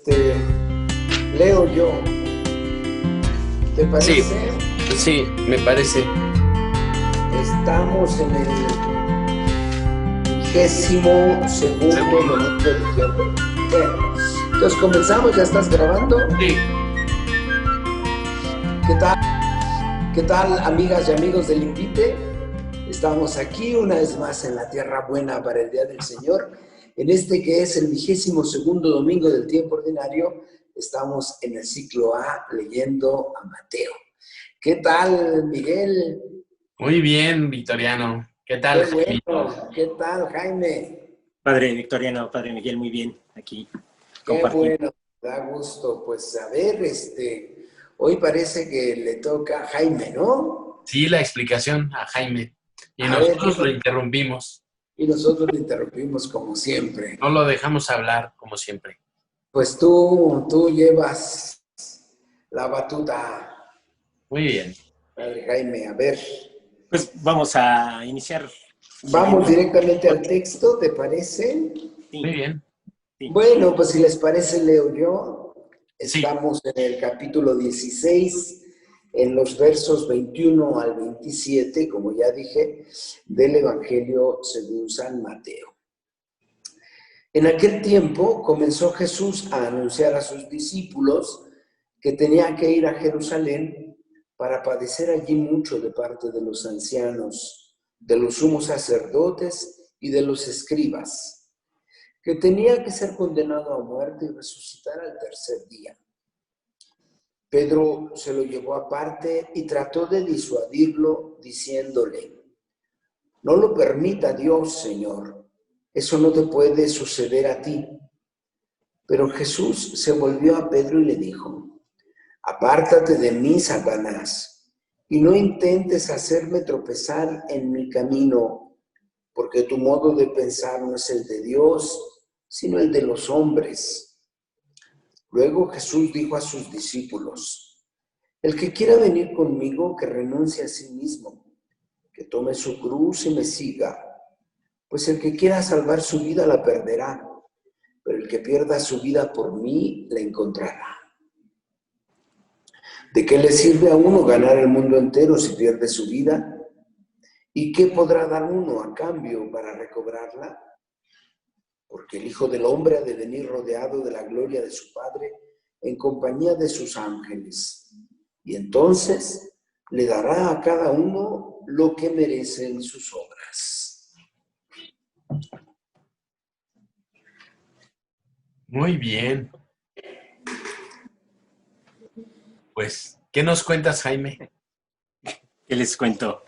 leo yo. ¿Te parece? Sí, me parece. Estamos en el 22º domingo de diciembre. Bueno, entonces comenzamos, ¿ya estás grabando? Sí. ¿Qué tal, amigas y amigos del Invite? Estamos aquí una vez más en la Tierra Buena para el Día del Señor. En este que es el 22º domingo del tiempo ordinario, estamos en el ciclo A leyendo a Mateo. ¿Qué tal, Miguel? Muy bien, Victoriano. ¿Qué tal, Qué bueno. ¿Qué tal, Jaime? Padre Victoriano, Padre Miguel, muy bien, aquí Qué bueno, da gusto. Pues a ver, hoy parece que le toca a Jaime, ¿no? Sí, la explicación a Jaime. Y A nosotros ver, lo interrumpimos. Y nosotros le interrumpimos como siempre. No lo dejamos hablar, como siempre. Pues tú llevas la batuta. Muy bien. Padre Jaime, a ver. Pues vamos a iniciar. Vamos directamente al texto, ¿te parece? Sí. Muy bien. Sí. Bueno, pues si les parece, leo yo. Sí. Estamos en el capítulo 16, en los versos 21 al 27, como ya dije, del Evangelio según San Mateo. En aquel tiempo comenzó Jesús a anunciar a sus discípulos que tenía que ir a Jerusalén para padecer allí mucho de parte de los ancianos, de los sumos sacerdotes y de los escribas, que tenía que ser condenado a muerte y resucitar al tercer día. Pedro se lo llevó aparte y trató de disuadirlo, diciéndole: «No lo permita Dios, Señor, eso no te puede suceder a ti». Pero Jesús se volvió a Pedro y le dijo: «Apártate de mí, Satanás, y no intentes hacerme tropezar en mi camino, porque tu modo de pensar no es el de Dios, sino el de los hombres». Luego Jesús dijo a sus discípulos: «El que quiera venir conmigo, que renuncie a sí mismo, que tome su cruz y me siga, pues el que quiera salvar su vida la perderá, pero el que pierda su vida por mí la encontrará. ¿De qué le sirve a uno ganar el mundo entero si pierde su vida? ¿Y qué podrá dar uno a cambio para recobrarla? Porque el Hijo del Hombre ha de venir rodeado de la gloria de su Padre en compañía de sus ángeles, y entonces le dará a cada uno lo que merecen sus obras». Muy bien. Pues, ¿qué nos cuentas, Jaime? ¿Qué les cuento?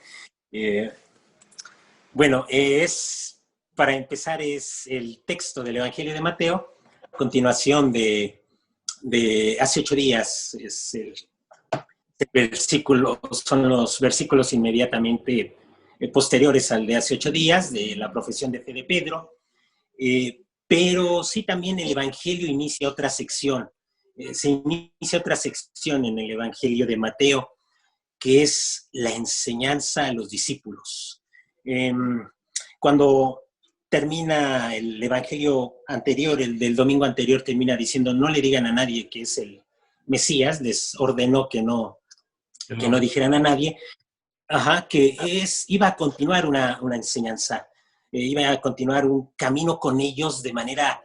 Para empezar, es el texto del Evangelio de Mateo, continuación de hace 8 días. Son los versículos inmediatamente posteriores al de hace 8 días, de la profesión de fe de Pedro. Pero sí, también el Evangelio inicia otra sección. Se inicia otra sección en el Evangelio de Mateo, que es la enseñanza a los discípulos. Cuando termina el Evangelio anterior, el del domingo anterior, termina diciendo: no le digan a nadie que es el Mesías, les ordenó que no dijeran a nadie, que iba a continuar una enseñanza, iba a continuar un camino con ellos de manera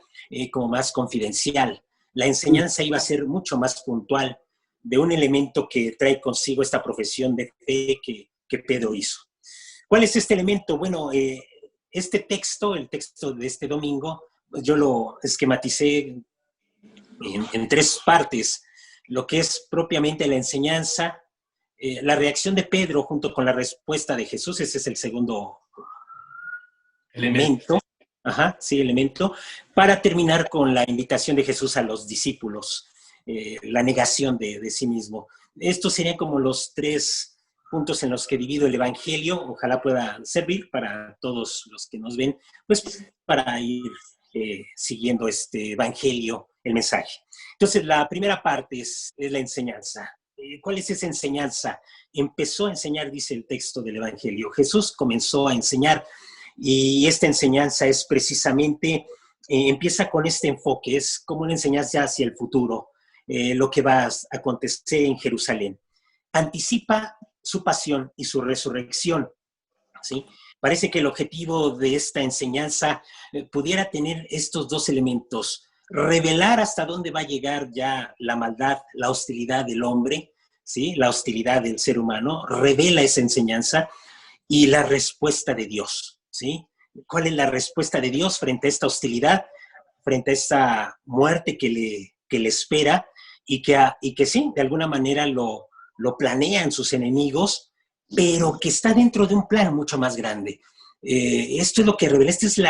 como más confidencial. La enseñanza iba a ser mucho más puntual de un elemento que trae consigo esta profesión de fe que Pedro hizo. ¿Cuál es este elemento? Bueno, este texto, el texto de este domingo, yo lo esquematicé en 3 partes. Lo que es propiamente la enseñanza, la reacción de Pedro junto con la respuesta de Jesús, ese es el segundo elemento. Elemento, para terminar con la invitación de Jesús a los discípulos, la negación de sí mismo. Estos serían como los 3 puntos en los que divido el Evangelio. Ojalá pueda servir para todos los que nos ven, pues para ir siguiendo este Evangelio, el mensaje. Entonces, la primera parte es la enseñanza. ¿Cuál es esa enseñanza? Empezó a enseñar, dice el texto del Evangelio. Jesús comenzó a enseñar, y esta enseñanza es precisamente empieza con este enfoque, es como una enseñanza hacia el futuro, lo que va a acontecer en Jerusalén. Anticipa su pasión y su resurrección, ¿sí? Parece que el objetivo de esta enseñanza pudiera tener estos dos elementos: revelar hasta dónde va a llegar ya la maldad, la hostilidad del hombre, ¿sí? La hostilidad del ser humano, revela esa enseñanza, y la respuesta de Dios, ¿sí? ¿Cuál es la respuesta de Dios frente a esta hostilidad, frente a esta muerte que le espera y que sí, de alguna manera lo planean sus enemigos, pero que está dentro de un plan mucho más grande? Esto es lo que revela, esta es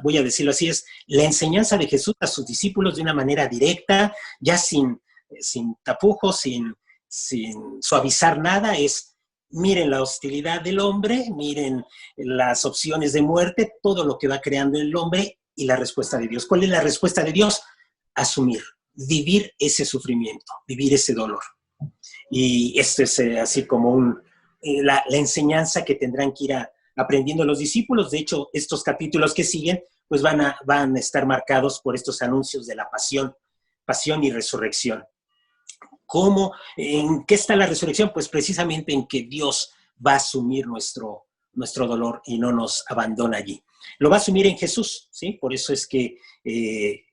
voy a decirlo así, es la enseñanza de Jesús a sus discípulos de una manera directa, ya sin tapujos, sin suavizar nada. Miren la hostilidad del hombre, miren las opciones de muerte, todo lo que va creando el hombre, y la respuesta de Dios. ¿Cuál es la respuesta de Dios? Asumir, vivir ese sufrimiento, vivir ese dolor. Y esto es así como la enseñanza que tendrán que ir aprendiendo los discípulos. De hecho, estos capítulos que siguen pues van a estar marcados por estos anuncios de la pasión y resurrección. ¿En qué está la resurrección? Pues precisamente en que Dios va a asumir nuestro dolor y no nos abandona allí. Lo va a asumir en Jesús, ¿sí? Por eso es que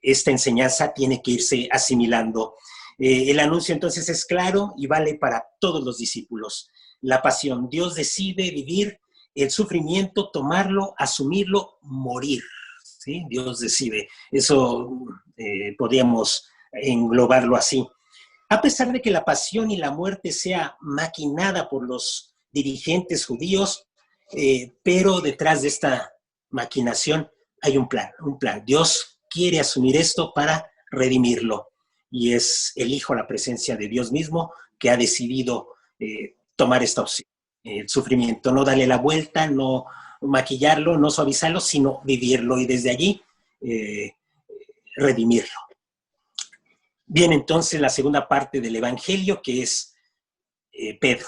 esta enseñanza tiene que irse asimilando. El anuncio entonces es claro y vale para todos los discípulos. La pasión, Dios decide vivir el sufrimiento, tomarlo, asumirlo, morir, ¿sí? Dios decide. Eso podríamos englobarlo así. A pesar de que la pasión y la muerte sea maquinada por los dirigentes judíos, pero detrás de esta maquinación hay un plan. Dios quiere asumir esto para redimirlo, y es el Hijo, la presencia de Dios mismo, que ha decidido tomar esta opción. El sufrimiento, no darle la vuelta, no maquillarlo, no suavizarlo, sino vivirlo, y desde allí redimirlo. Viene entonces la segunda parte del Evangelio, que es Pedro.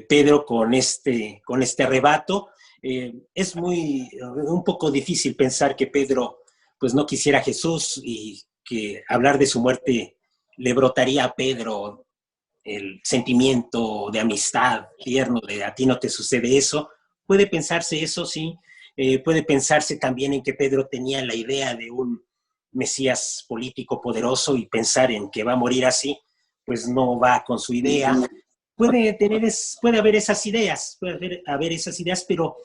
Pedro con este arrebato. Es un poco difícil pensar que Pedro pues no quisiera a Jesús, y que hablar de su muerte le brotaría a Pedro el sentimiento de amistad tierno, de a ti no te sucede eso. Puede pensarse eso, sí. Puede pensarse también en que Pedro tenía la idea de un Mesías político poderoso, y pensar en que va a morir así, pues no va con su idea. Puede haber esas ideas, pero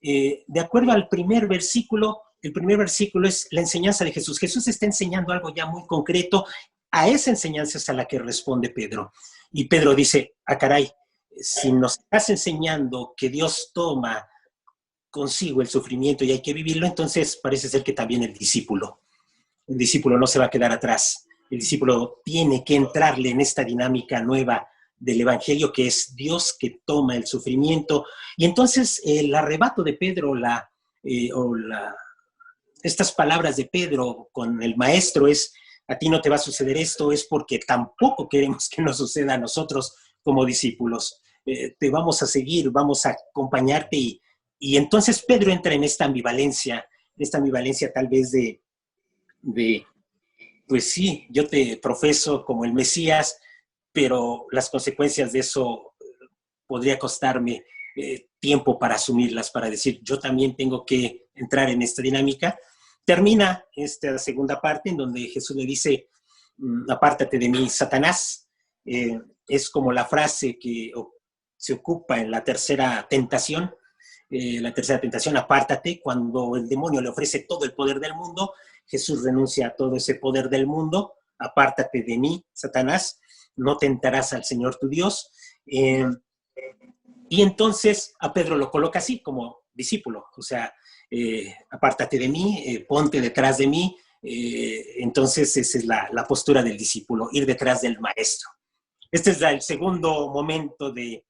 de acuerdo al primer versículo, el primer versículo es la enseñanza de Jesús. Jesús está enseñando algo ya muy concreto. A esa enseñanza es a la que responde Pedro. Y Pedro dice: caray, si nos estás enseñando que Dios toma consigo el sufrimiento y hay que vivirlo, entonces parece ser que también el discípulo no se va a quedar atrás. El discípulo tiene que entrarle en esta dinámica nueva del Evangelio, que es Dios que toma el sufrimiento. Y entonces el arrebato de Pedro, estas palabras de Pedro con el maestro es: a ti no te va a suceder esto, es porque tampoco queremos que nos suceda a nosotros como discípulos. Te vamos a seguir, vamos a acompañarte. Y entonces Pedro entra en esta ambivalencia tal vez de pues sí, yo te profeso como el Mesías, pero las consecuencias de eso podría costarme tiempo para asumirlas, para decir, yo también tengo que entrar en esta dinámica. Termina esta segunda parte en donde Jesús le dice: apártate de mí, Satanás. Es como la frase que se ocupa en la tercera tentación. Apártate. Cuando el demonio le ofrece todo el poder del mundo, Jesús renuncia a todo ese poder del mundo. Apártate de mí, Satanás, no tentarás al Señor tu Dios. Y entonces a Pedro lo coloca así como discípulo, o sea, apártate de mí, ponte detrás de mí. Entonces esa es la postura del discípulo, ir detrás del maestro. Este es el segundo momento del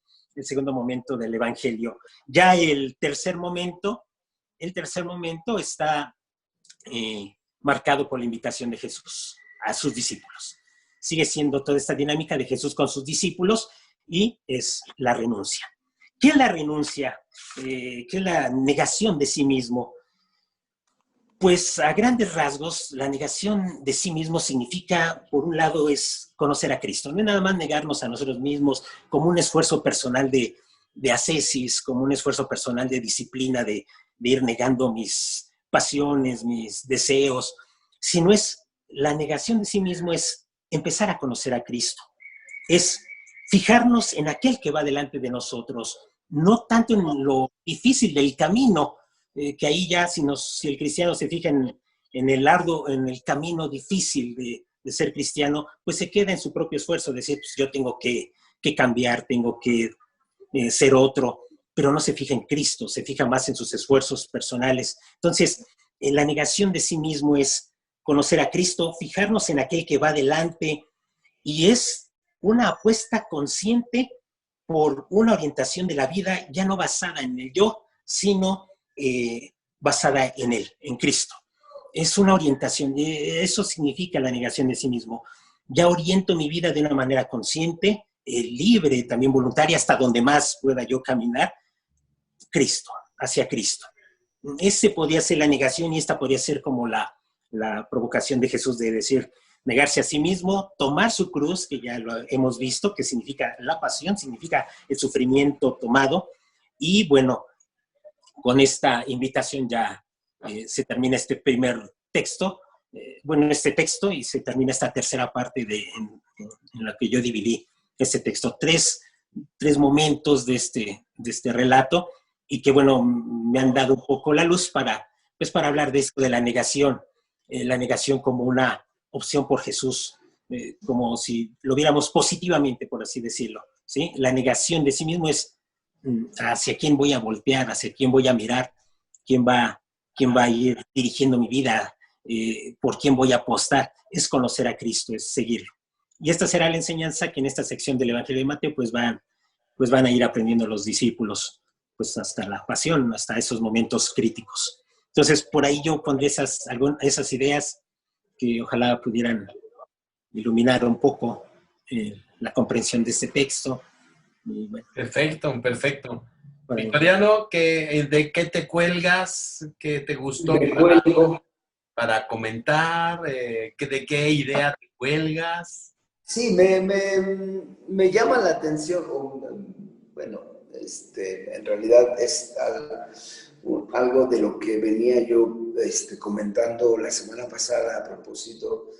Evangelio. Ya el tercer momento está marcado por la invitación de Jesús a sus discípulos. Sigue siendo toda esta dinámica de Jesús con sus discípulos, y es la renuncia. ¿Qué es la renuncia? ¿Qué es la negación de sí mismo? Pues a grandes rasgos, la negación de sí mismo significa, por un lado, es conocer a Cristo. No es nada más negarnos a nosotros mismos como un esfuerzo personal de ascesis, como un esfuerzo personal de disciplina, de ir negando mis pasiones, mis deseos, sino es la negación de sí mismo es empezar a conocer a Cristo. Es fijarnos en aquel que va delante de nosotros, no tanto en lo difícil del camino, que ahí ya si el cristiano se fija en en el camino difícil de ser cristiano, pues se queda en su propio esfuerzo, decir, pues yo tengo que cambiar, tengo que ser otro, pero no se fija en Cristo, se fija más en sus esfuerzos personales. Entonces, la negación de sí mismo es conocer a Cristo, fijarnos en aquel que va delante, y es una apuesta consciente por una orientación de la vida ya no basada en el yo, sino basada en Él, en Cristo. Es una orientación, eso significa la negación de sí mismo. Ya oriento mi vida de una manera consciente, libre, también voluntaria, hasta donde más pueda yo caminar, Cristo, hacia Cristo. Ese podría ser la negación y esta podría ser como la provocación de Jesús de decir, negarse a sí mismo, tomar su cruz, que ya lo hemos visto, que significa la pasión, significa el sufrimiento tomado, y bueno, con esta invitación ya se termina este primer texto, este texto, y se termina esta tercera parte en la que yo dividí este texto. Tres momentos de este relato, y que bueno, me han dado un poco la luz pues para hablar de esto de la negación como una opción por Jesús, como si lo viéramos positivamente, por así decirlo, ¿sí? La negación de sí mismo es hacia quién voy a voltear, hacia quién voy a mirar, quién va, quién va a ir dirigiendo mi vida, por quién voy a apostar. Es conocer a Cristo, es seguirlo. Y esta será la enseñanza que en esta sección del Evangelio de Mateo pues van a ir aprendiendo los discípulos, pues hasta la pasión, hasta esos momentos críticos. Entonces, por ahí yo pondré esas ideas que ojalá pudieran iluminar un poco la comprensión de este texto. Y bueno, Perfecto, perfecto. por ahí. Victoriano, ¿de qué te cuelgas? ¿Qué te gustó Me cuelgo. para comentar? ¿De qué idea te cuelgas? Sí, me llama la atención, bueno, en realidad es algo de lo que venía yo comentando la semana pasada a propósito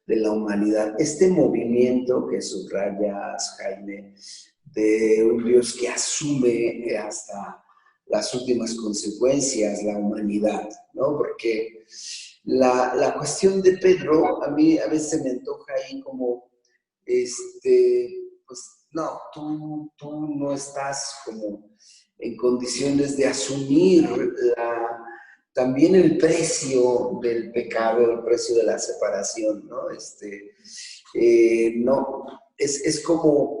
de la humanidad. Este movimiento que subrayas, Jaime, de un Dios que asume hasta las últimas consecuencias la humanidad, ¿no? Porque la cuestión de Pedro, a mí a veces me antoja ahí como, pues no, tú no estás como en condiciones de asumir también el precio del pecado, el precio de la separación, ¿no? No, es como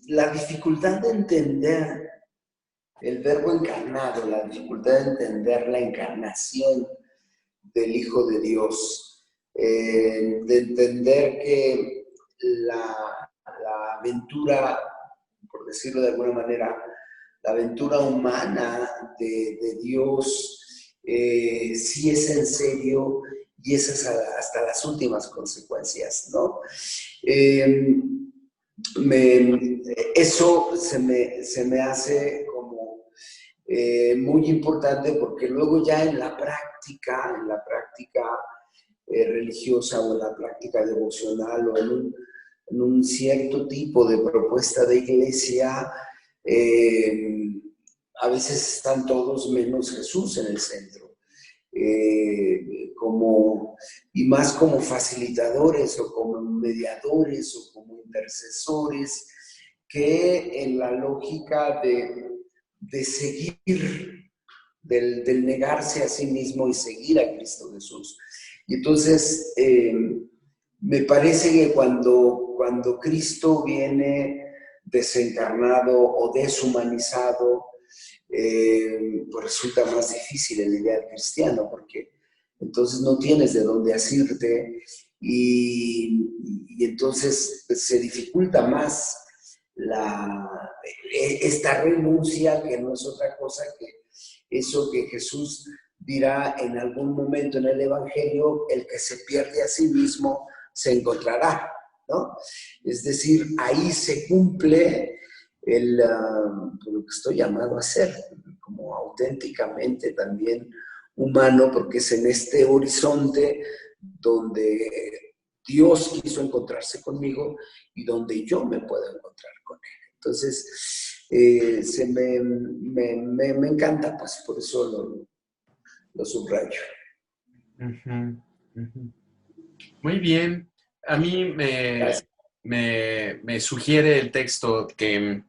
la dificultad de entender el verbo encarnado, la dificultad de entender la encarnación del Hijo de Dios, de entender que la aventura, por decirlo de alguna manera, la aventura humana de Dios sí es en serio y es hasta las últimas consecuencias, ¿no? Eso se me hace como muy importante porque luego ya en la práctica religiosa o en la práctica devocional o en un cierto tipo de propuesta de iglesia, a veces están todos menos Jesús en el centro. Y más como facilitadores o como mediadores o como intercesores que en la lógica de seguir, del negarse a sí mismo y seguir a Cristo Jesús. Y entonces me parece que cuando Cristo viene desencarnado o deshumanizado, pues resulta más difícil el ideal cristiano, porque entonces no tienes de dónde asirte y entonces se dificulta más esta renuncia, que no es otra cosa que eso que Jesús dirá en algún momento en el Evangelio, el que se pierde a sí mismo se encontrará, ¿no? Es decir, ahí se cumple lo que estoy llamado a ser, como auténticamente también humano, porque es en este horizonte donde Dios quiso encontrarse conmigo y donde yo me puedo encontrar con Él. Entonces, me encanta, pues por eso lo subrayo. Ujú, ujú. Muy bien. A mí me sugiere el texto que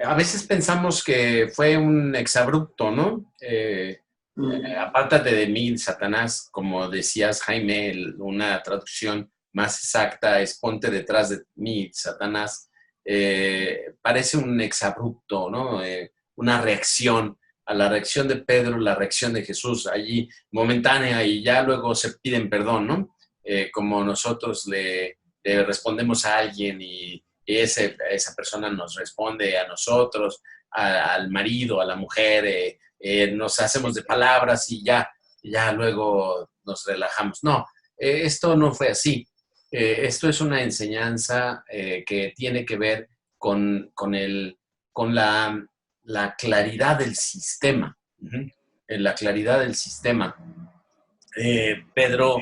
a veces pensamos que fue un exabrupto, ¿no? Apártate de mí, Satanás, como decías, Jaime, una traducción más exacta es ponte detrás de mí, Satanás. Parece un exabrupto, ¿no? Una reacción a la reacción de Pedro, la reacción de Jesús, allí momentánea y ya luego se piden perdón, ¿no? Como nosotros le respondemos a alguien y esa persona nos responde a nosotros, al marido, a la mujer, nos hacemos de palabras y ya luego nos relajamos. No, esto no fue así. Esto es una enseñanza que tiene que ver con la claridad del sistema. La claridad del sistema. Pedro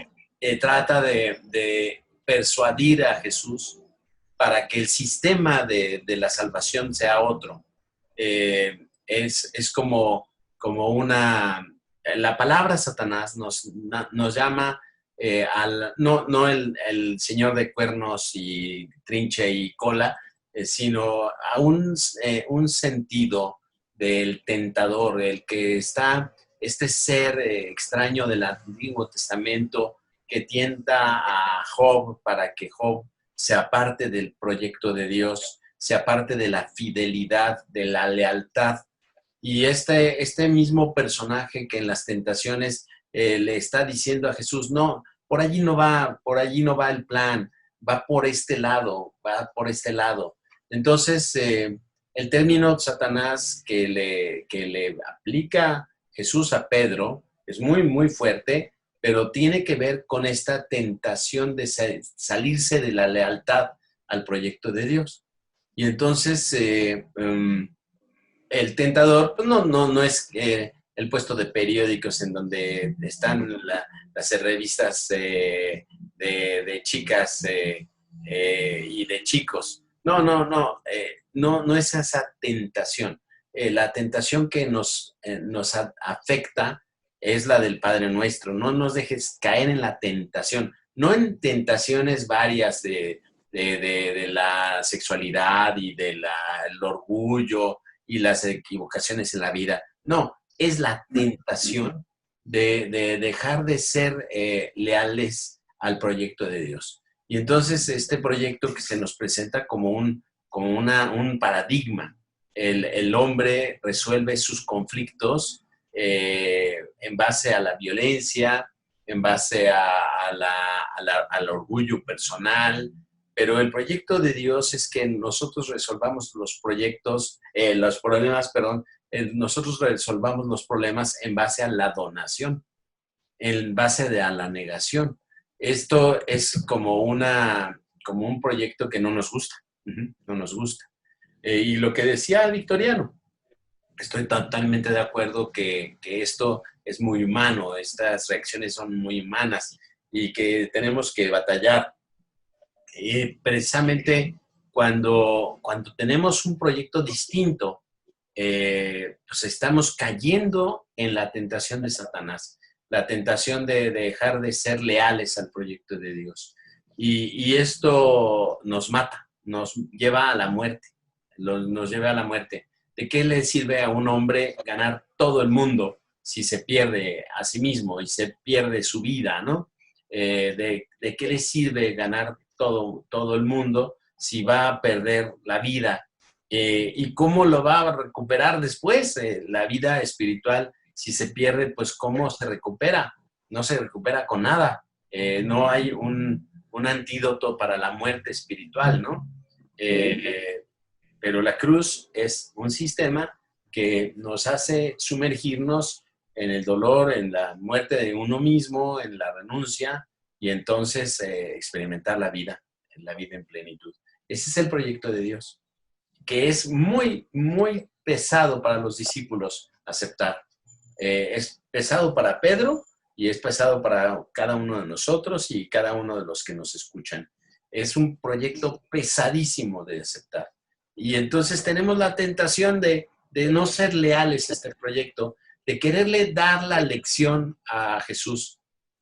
trata de persuadir a Jesús para que el sistema de la salvación sea otro. Es como una... La palabra Satanás nos llama no el señor de cuernos y trinche y cola, sino a un sentido del tentador, el que está, este ser extraño del Antiguo Testamento que tienta a Job para que Job sea parte del proyecto de Dios, sea parte de la fidelidad, de la lealtad. Y este mismo personaje que en las tentaciones le está diciendo a Jesús, no, por allí no va el plan, va por este lado, va por este lado. Entonces, el término Satanás que le aplica Jesús a Pedro es muy, muy fuerte, pero tiene que ver con esta tentación de salirse de la lealtad al proyecto de Dios. Y entonces el tentador pues no es el puesto de periódicos en donde están las revistas de chicas y de chicos. No es esa tentación. La tentación que nos afecta es la del Padre Nuestro. No nos dejes caer en la tentación, no en tentaciones varias de la sexualidad y del orgullo y las equivocaciones en la vida. No, es la tentación de dejar de ser leales al proyecto de Dios. Y entonces este proyecto que se nos presenta como un paradigma. El hombre resuelve sus conflictos en base a la violencia, en base al orgullo personal, pero el proyecto de Dios es que nosotros resolvamos los problemas, nosotros resolvamos los problemas en base a la donación, en base a la negación. Esto es como un proyecto que no nos gusta, no nos gusta. Y lo que decía Victoriano, estoy totalmente de acuerdo que esto es muy humano, estas reacciones son muy humanas y que tenemos que batallar. Precisamente cuando tenemos un proyecto distinto, pues estamos cayendo en la tentación de Satanás, la tentación de dejar de ser leales al proyecto de Dios. Y esto nos mata, nos lleva a la muerte, nos lleva a la muerte. ¿De qué le sirve a un hombre ganar todo el mundo si se pierde a sí mismo y se pierde su vida, ¿no? ¿De qué le sirve ganar todo el mundo si va a perder la vida? ¿Y cómo lo va a recuperar después? La vida espiritual, si se pierde, pues ¿cómo se recupera? No se recupera con nada. No hay un antídoto para la muerte espiritual, ¿no? Pero la cruz es un sistema que nos hace sumergirnos en el dolor, en la muerte de uno mismo, en la renuncia, y entonces experimentar la vida en plenitud. Ese es el proyecto de Dios, que es muy, muy pesado para los discípulos aceptar. Es pesado para Pedro y es pesado para cada uno de nosotros y cada uno de los que nos escuchan. Es un proyecto pesadísimo de aceptar. Y entonces tenemos la tentación de no ser leales a este proyecto, de quererle dar la lección a Jesús.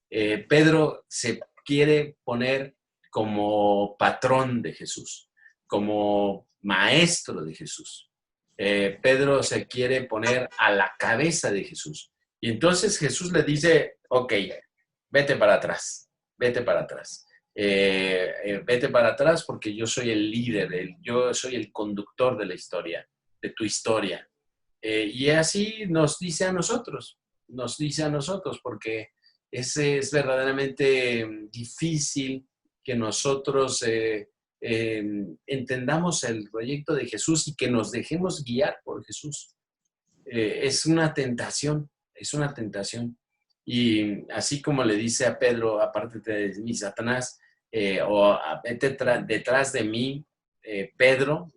Pedro se quiere poner como patrón de Jesús, como maestro de Jesús. Pedro se quiere poner a la cabeza de Jesús. Y entonces Jesús le dice, ok, vete para atrás, vete para atrás. Vete para atrás porque yo soy el líder, yo soy el conductor de la historia, de tu historia. Y así nos dice a nosotros, porque es verdaderamente difícil que nosotros entendamos el proyecto de Jesús y que nos dejemos guiar por Jesús. Es una tentación, es una tentación. Y así como le dice a Pedro, aparte de mí, Satanás, vete detrás de mí, Pedro,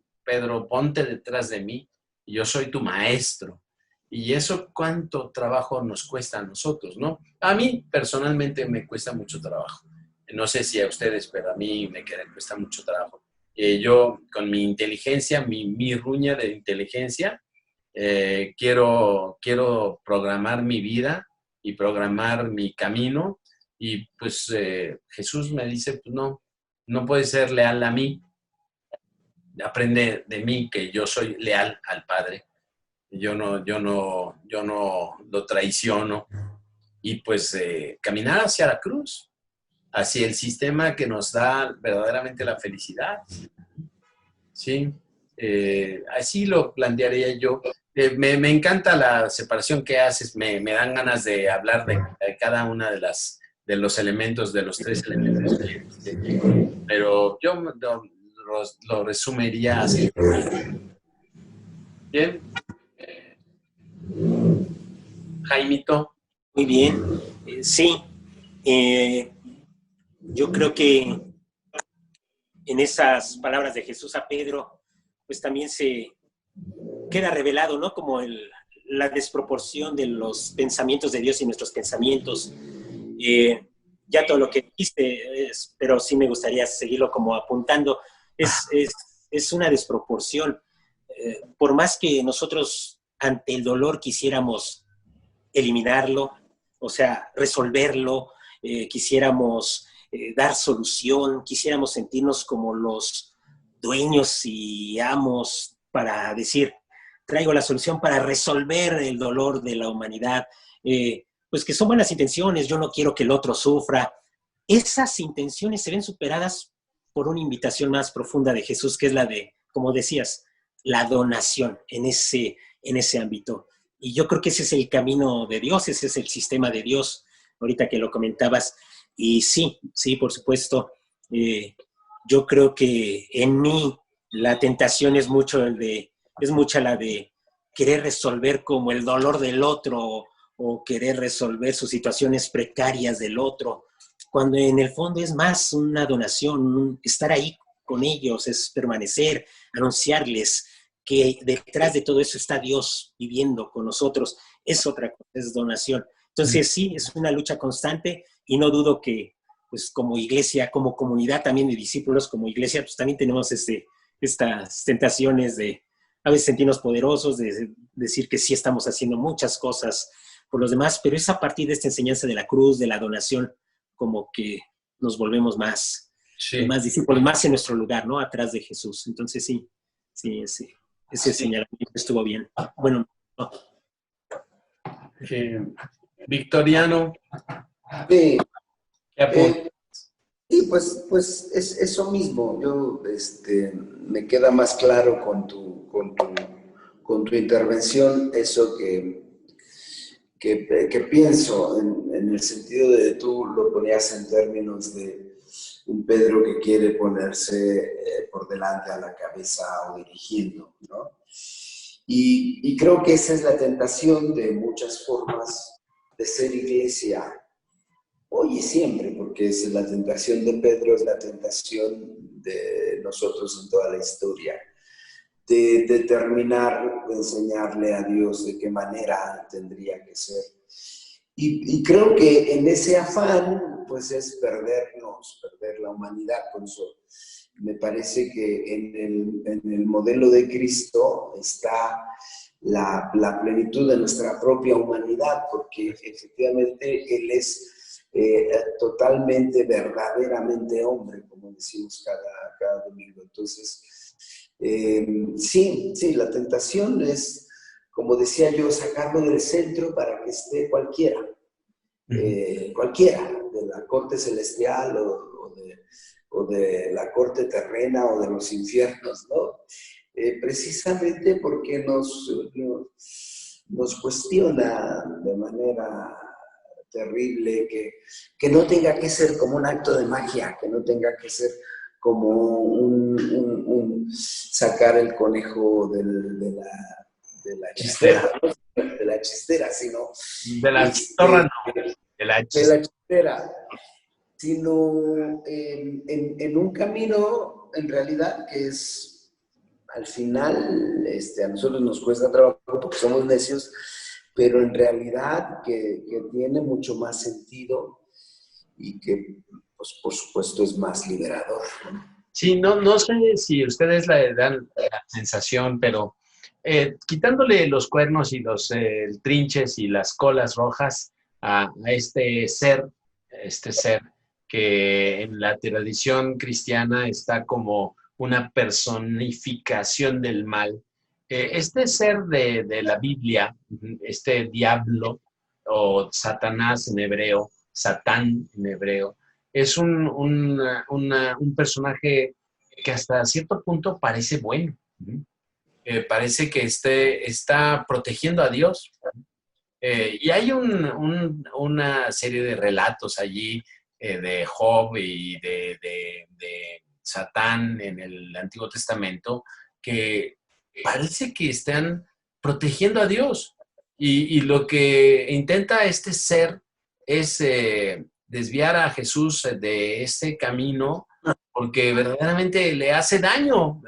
ponte detrás de mí, yo soy tu maestro. Y eso cuánto trabajo nos cuesta a nosotros, ¿no? A mí personalmente me cuesta mucho trabajo. No sé si a ustedes, pero a mí me cuesta mucho trabajo. Yo con mi inteligencia, mi ruña de inteligencia, quiero programar mi vida y programar mi camino. Y pues Jesús me dice, pues no puedes ser leal a mí. Aprende de mí que yo soy leal al Padre. Yo no lo traiciono. Y pues caminar hacia la cruz, hacia el sistema que nos da verdaderamente la felicidad. ¿Sí? Así lo plantearía yo. Me encanta la separación que haces, me dan ganas de hablar de cada una de los elementos, de los 3 elementos. Pero yo lo resumiría así. Bien. Jaimito. Muy bien. Sí. Yo creo que en esas palabras de Jesús a Pedro, pues también se queda revelado, ¿no? Como la desproporción de los pensamientos de Dios y nuestros pensamientos. Ya todo lo que dijiste, pero sí me gustaría seguirlo como apuntando, es una desproporción. Por más que nosotros ante el dolor quisiéramos eliminarlo, o sea, resolverlo, quisiéramos dar solución, quisiéramos sentirnos como los dueños y amos para decir, traigo la solución para resolver el dolor de la humanidad, pues que son buenas intenciones, yo no quiero que el otro sufra. Esas intenciones se ven superadas por una invitación más profunda de Jesús, que es la de, como decías, la donación en ese ámbito. Y yo creo que ese es el camino de Dios, ese es el sistema de Dios, ahorita que lo comentabas. Y sí, por supuesto, yo creo que en mí la tentación es mucha la de querer resolver como el dolor del otro o querer resolver sus situaciones precarias del otro, cuando en el fondo es más una donación, estar ahí con ellos, es permanecer, anunciarles que detrás de todo eso está Dios viviendo con nosotros, es otra cosa, es donación. Entonces sí, es una lucha constante y no dudo que pues como iglesia, como comunidad también de discípulos, como iglesia, pues también tenemos estas tentaciones de a veces sentirnos poderosos, de decir que sí estamos haciendo muchas cosas por los demás, pero es a partir de esta enseñanza de la cruz, de la donación, como que nos volvemos más discípulos, más en nuestro lugar, ¿no? Atrás de Jesús. Entonces sí, ese señalamiento estuvo bien. Bueno, no. Victoriano. Sí. ¿Qué apuntas? Sí, pues es eso mismo. Yo me queda más claro con tu intervención eso que pienso en el sentido de tú lo ponías en términos de un Pedro que quiere ponerse por delante a la cabeza o dirigiendo, ¿no? Y creo que esa es la tentación de muchas formas de ser iglesia, hoy y siempre, porque es la tentación de Pedro, es la tentación de nosotros en toda la historia, de determinar, de enseñarle a Dios de qué manera tendría que ser. Y creo que en ese afán, pues es perdernos, perder la humanidad. Por eso me parece que en el modelo de Cristo está la plenitud de nuestra propia humanidad, porque efectivamente Él es totalmente, verdaderamente hombre, como decimos cada domingo. Entonces, sí, la tentación es, como decía yo, sacarlo del centro para que esté cualquiera, cualquiera, de la corte celestial o de la corte terrena o de los infiernos, ¿no? Precisamente porque nos cuestiona de manera terrible, que no tenga que ser como un acto de magia, que no tenga que ser como un sacar el conejo de la chistera, de la chistera, sino de la chistorra, no, de la chistera, sino en un camino, en realidad, que es, al final, a nosotros nos cuesta trabajo porque somos necios, pero en realidad que tiene mucho más sentido y que, pues, por supuesto, es más liberador, ¿no? Sí, no sé si ustedes le dan la sensación, pero quitándole los cuernos y los trinches y las colas rojas a este ser que en la tradición cristiana está como una personificación del mal. Este ser de la Biblia, este diablo o Satanás en hebreo, Satán en hebreo, es un personaje que hasta cierto punto parece bueno. Parece que está protegiendo a Dios. Y hay una serie de relatos allí de Job y de Satán en el Antiguo Testamento que parece que están protegiendo a Dios. Y lo que intenta este ser es desviar a Jesús de ese camino porque verdaderamente le hace daño,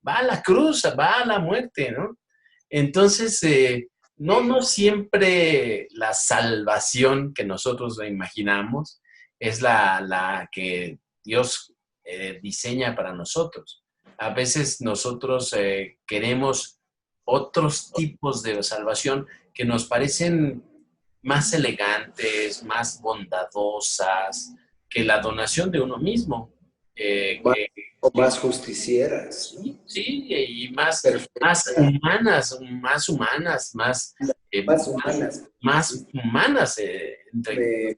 va a la cruz, va a la muerte, ¿no? Entonces, no siempre la salvación que nosotros imaginamos es la que Dios diseña para nosotros. A veces nosotros queremos otros tipos de salvación que nos parecen más elegantes, más bondadosas que la donación de uno mismo. O más justicieras, ¿no? Sí, y más humanas, más humanas entre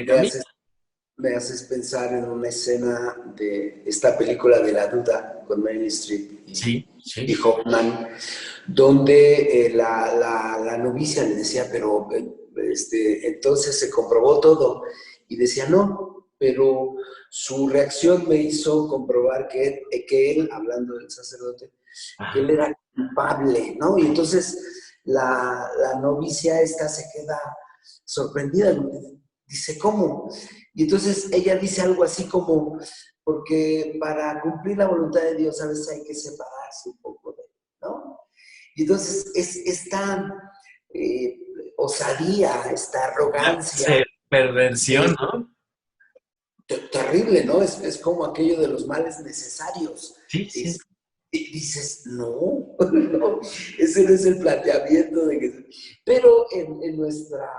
comillas. Me haces pensar en una escena de esta película de La Duda con Meryl Streep y Hoffman, donde la novicia le decía, pero entonces se comprobó todo, y decía, no, pero su reacción me hizo comprobar que él, hablando del sacerdote, que él era culpable, ¿no? Y entonces la novicia esta se queda sorprendida, dice, ¿cómo? Y entonces ella dice algo así como, porque para cumplir la voluntad de Dios a veces hay que separarse un poco de él, ¿no? Y entonces es esta osadía, esta arrogancia. Perversión, ¿no? Terrible, ¿no? Es como aquello de los males necesarios. Sí. Y dices, no, ese no es el planteamiento de que... Pero en nuestra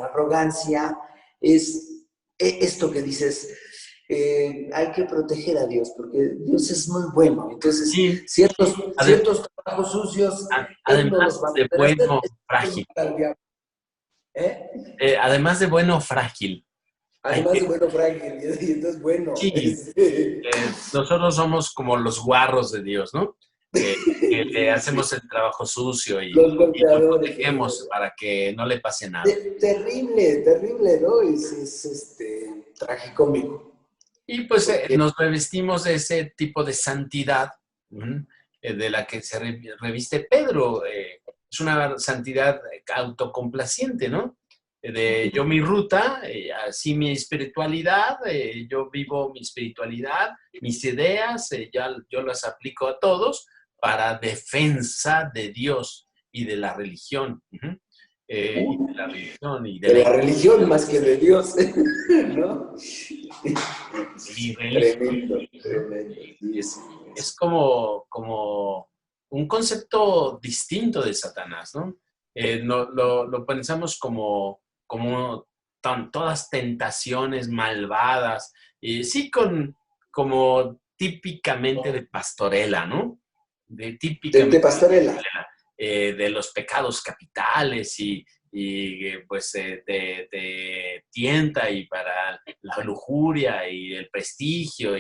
arrogancia es esto que dices, hay que proteger a Dios, porque Dios es muy bueno. Entonces, ciertos trabajos sucios, además de bueno, frágil. Además de bueno, frágil. Además de bueno, frágil, y entonces bueno. Sí, nosotros somos como los guarros de Dios, ¿no? Que le hacemos el trabajo sucio y lo protegemos para que no le pase nada. Terrible, ¿no? Es tragicómico. Y pues nos revestimos de ese tipo de santidad de la que se reviste Pedro. Es una santidad autocomplaciente, ¿no? De yo mi ruta, así mi espiritualidad, yo vivo mi espiritualidad, mis ideas, yo las aplico a todos para defensa de Dios y de la religión. Y de la religión y de la religión más que de Dios, ¿no? Y religión. Tremendo, tremendo. Es como un concepto distinto de Satanás, ¿no? Lo pensamos como todas tentaciones malvadas, y sí como típicamente de pastorela, ¿no? Típicamente De pastorela. De los pecados capitales y pues te tienta y para la lujuria y el prestigio,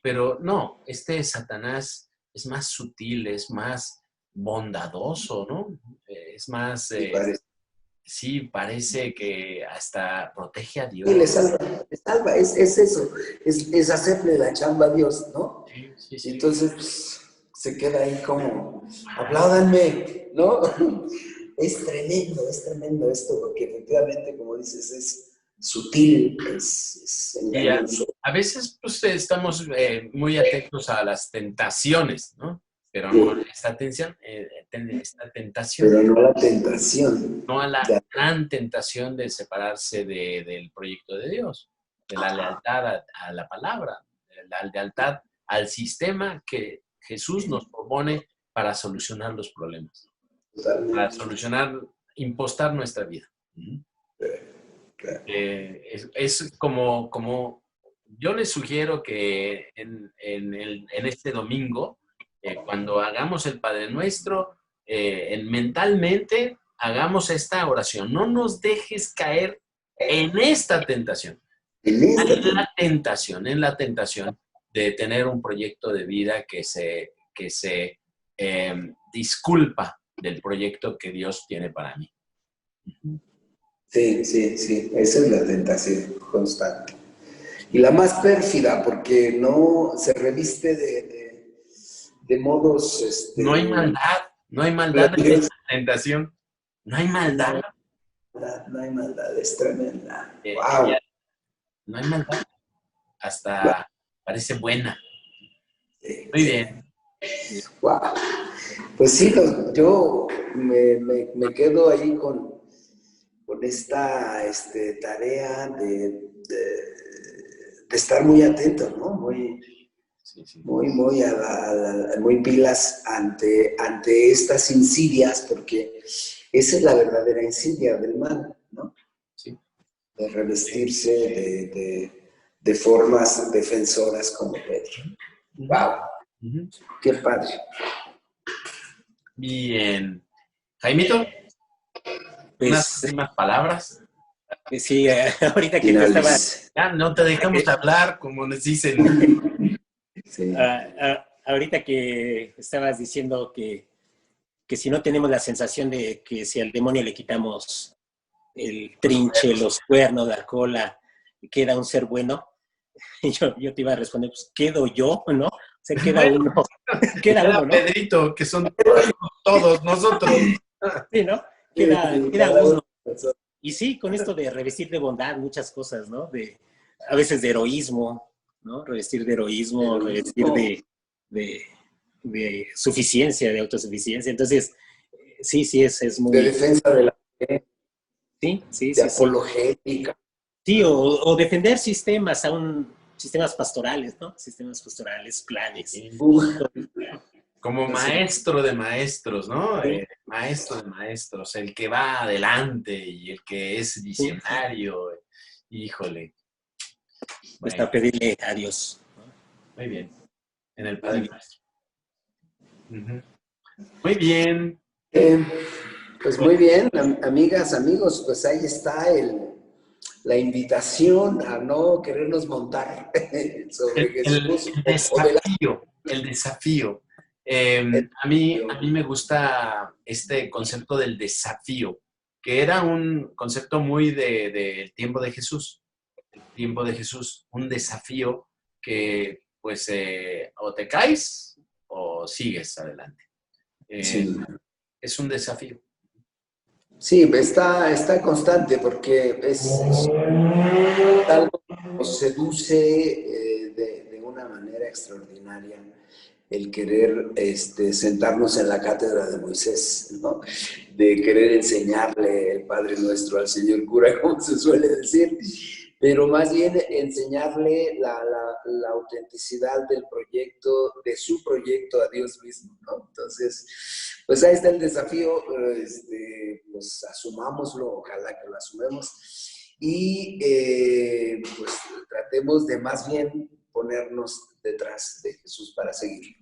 pero no, Satanás es más sutil, es más bondadoso, ¿no? Es más, sí, parece que hasta protege a Dios. Sí, le salva, es eso, es hacerle la chamba a Dios, ¿no? Sí. Y entonces pues, se queda ahí como, apláudanme, ¿no? Es tremendo esto, porque efectivamente, como dices, es sutil, es engañoso. A veces pues, estamos muy atentos a las tentaciones, ¿no? Pero no esta tentación. Pero no a la tentación. No a la gran tentación de separarse del proyecto de Dios, de la lealtad a la palabra, de la lealtad al sistema que Jesús nos propone para solucionar los problemas. Totalmente. Para impostar nuestra vida. Es como yo les sugiero que en este domingo, cuando hagamos el Padre Nuestro, mentalmente hagamos esta oración. No nos dejes caer en esta tentación. En la tentación de tener un proyecto de vida que se disculpa del proyecto que Dios tiene para mí. Sí, esa es la tentación constante. Y la más pérfida, porque no se reviste de modos... No hay maldad en la tentación. No hay maldad. No hay maldad, es tremenda. ¡Wow! No hay maldad. Hasta parece buena. Muy bien. ¡Wow! Pues sí, yo me quedo ahí con esta tarea de estar muy atento, ¿no? Muy pilas ante estas insidias, porque esa es la verdadera insidia del mal, ¿no? Sí. De revestirse de formas defensoras como Pedro. ¡Wow! ¡Qué padre! Bien. Jaimito, unas últimas palabras. Sí, ahorita que tú estabas... Ya no te dejamos hablar, como nos dicen. Sí. Ahorita que estabas diciendo que si no tenemos la sensación de que si al demonio le quitamos el trinche, los cuernos, la cola, queda un ser bueno, yo te iba a responder, pues quedo yo, ¿no? O sea, queda uno. Queda uno, ¿no? Pedrito, que son todos nosotros. Sí, ¿no? Queda uno. Y sí, con esto de revestir de bondad muchas cosas, ¿no? A veces de heroísmo, ¿no? Revestir de heroísmo, revestir de suficiencia, de autosuficiencia. Entonces, sí, es muy... De defensa de la fe. Sí. De apologética. Sí, o defender sistemas, sistemas pastorales, ¿no? Sistemas pastorales, planes. Como maestro de maestros, ¿no? Maestro de maestros, el que va adelante y el que es visionario. Híjole. Pues para pedirle a Dios. Muy bien. En el Padre Nuestro. Muy bien. Pues muy bien, amigas, amigos, pues ahí está la invitación a no querernos montar sobre Jesús. El desafío. A mí me gusta este concepto del desafío, que era un concepto muy del tiempo de Jesús. El tiempo de Jesús, un desafío que pues o te caes o sigues adelante. Sí. Es un desafío. Sí, está constante porque es algo que nos seduce de una manera extraordinaria el querer sentarnos en la cátedra de Moisés, ¿no? De querer enseñarle el Padre Nuestro al señor cura, como se suele decir, pero más bien enseñarle la autenticidad del proyecto, de su proyecto a Dios mismo, ¿no? Entonces, pues ahí está el desafío, pues asumámoslo, ojalá que lo asumamos, y pues tratemos de más bien ponernos detrás de Jesús para seguir.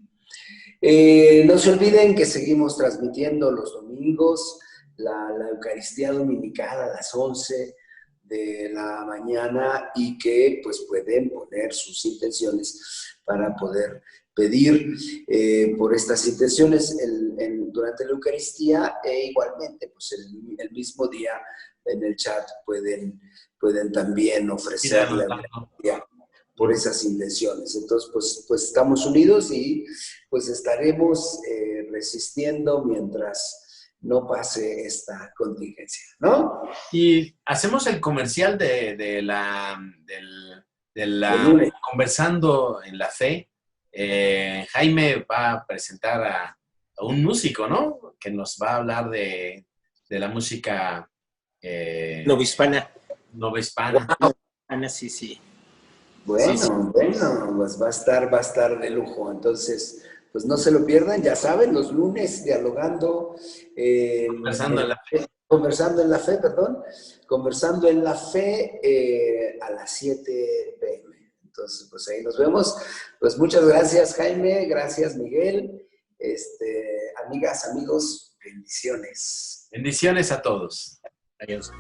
No se olviden que seguimos transmitiendo los domingos la Eucaristía Dominical a las 11 de la mañana y que pues pueden poner sus intenciones para poder pedir por estas intenciones durante la Eucaristía e igualmente pues el mismo día en el chat pueden también ofrecer la Eucaristía por esas intenciones. Entonces, pues estamos unidos y pues estaremos resistiendo mientras no pase esta contingencia, ¿no? Y hacemos el comercial de la Conversando en la Fe. Jaime va a presentar a un músico, ¿no? Que nos va a hablar de la música Novohispana. Novohispana. Ana, sí, sí. Bueno, sí. bueno, pues va a estar de lujo. Entonces, pues no se lo pierdan, ya saben, los lunes dialogando, Conversando en la Fe. Conversando en la Fe, perdón, Conversando en la Fe a las 7 p.m. Entonces, pues ahí nos vemos. Pues muchas gracias, Jaime, gracias, Miguel. Amigas, amigos, bendiciones. Bendiciones a todos. Adiós.